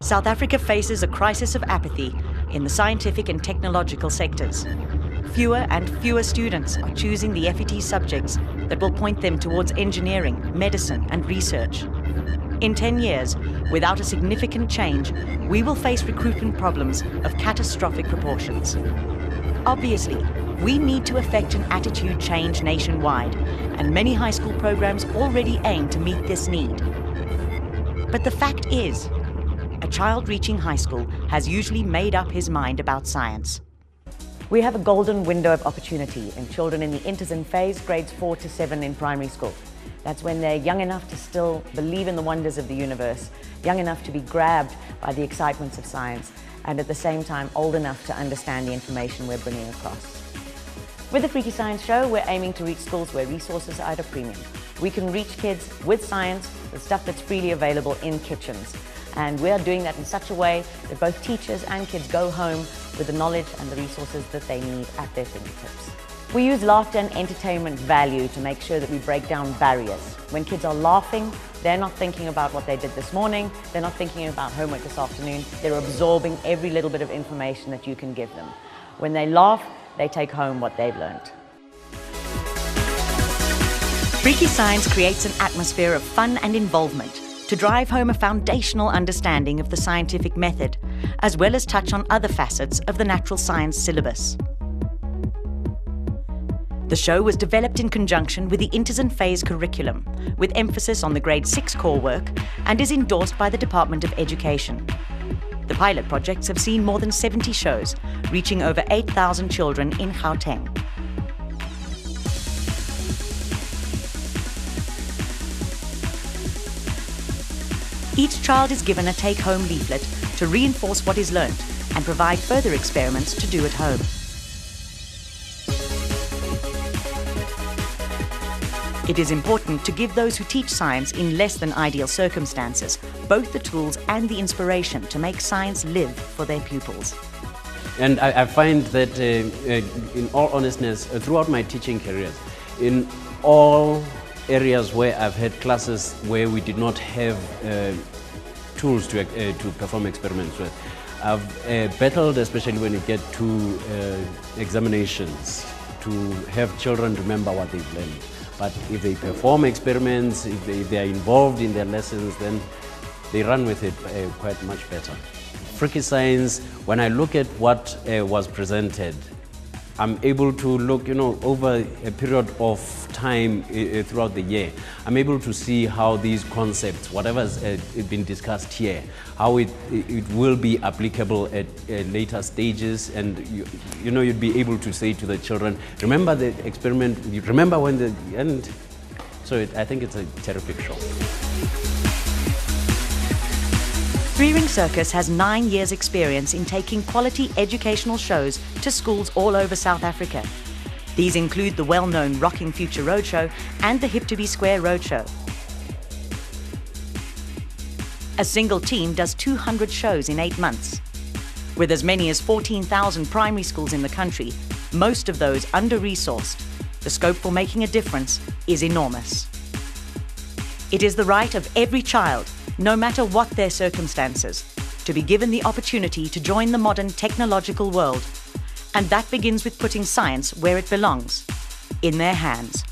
South Africa faces a crisis of apathy in the scientific and technological sectors. Fewer and fewer students are choosing the FET subjects that will point them towards engineering, medicine, and research. In 10 years, without a significant change, we will face recruitment problems of catastrophic proportions. Obviously, we need to effect an attitude change nationwide, and many high school programs already aim to meet this need. But the fact is, a child reaching high school has usually made up his mind about science. We have a golden window of opportunity in children in the INTERSEN phase, grades 4 to 7 in primary school. That's when they're young enough to still believe in the wonders of the universe, young enough to be grabbed by the excitements of science, and at the same time old enough to understand the information we're bringing across. With the Freaky Science Show, we're aiming to reach schools where resources are at a premium. We can reach kids with science, with stuff that's freely available in kitchens. And we are doing that in such a way that both teachers and kids go home with the knowledge and the resources that they need at their fingertips. We use laughter and entertainment value to make sure that we break down barriers. When kids are laughing, they're not thinking about what they did this morning, they're not thinking about homework this afternoon, they're absorbing every little bit of information that you can give them. When they laugh, they take home what they've learned. Freaky Science creates an atmosphere of fun and involvement to drive home a foundational understanding of the scientific method, as well as touch on other facets of the natural science syllabus. The show was developed in conjunction with the INTERSEN phase curriculum, with emphasis on the grade 6 core work, and is endorsed by the Department of Education. The pilot projects have seen more than 70 shows, reaching over 8,000 children in Gauteng. Each child is given a take-home leaflet to reinforce what is learnt and provide further experiments to do at home. It is important to give those who teach science in less than ideal circumstances both the tools and the inspiration to make science live for their pupils. And I find that, in all honestness, throughout my teaching careers, in all areas where I've had classes where we did not have tools to perform experiments with, I've battled, especially when you get to examinations, to have children remember what they've learned. But if they perform experiments, if they are involved in their lessons, then they run with it quite much better. Freaky Science, when I look at what was presented, I'm able to look, over a period of time throughout the year, I'm able to see how these concepts, whatever has been discussed here, how it will be applicable at later stages, and you'd be able to say to the children, remember the experiment, you remember when the end. So I think it's a terrific show. Three Ring Circus has 9 years' experience in taking quality educational shows to schools all over South Africa. These include the well-known Rocking Future Roadshow and the Hip to Be Square Roadshow. A single team does 200 shows in 8 months. With as many as 14,000 primary schools in the country, most of those under-resourced, the scope for making a difference is enormous. It is the right of every child, no matter what their circumstances, to be given the opportunity to join the modern technological world. And that begins with putting science where it belongs, in their hands.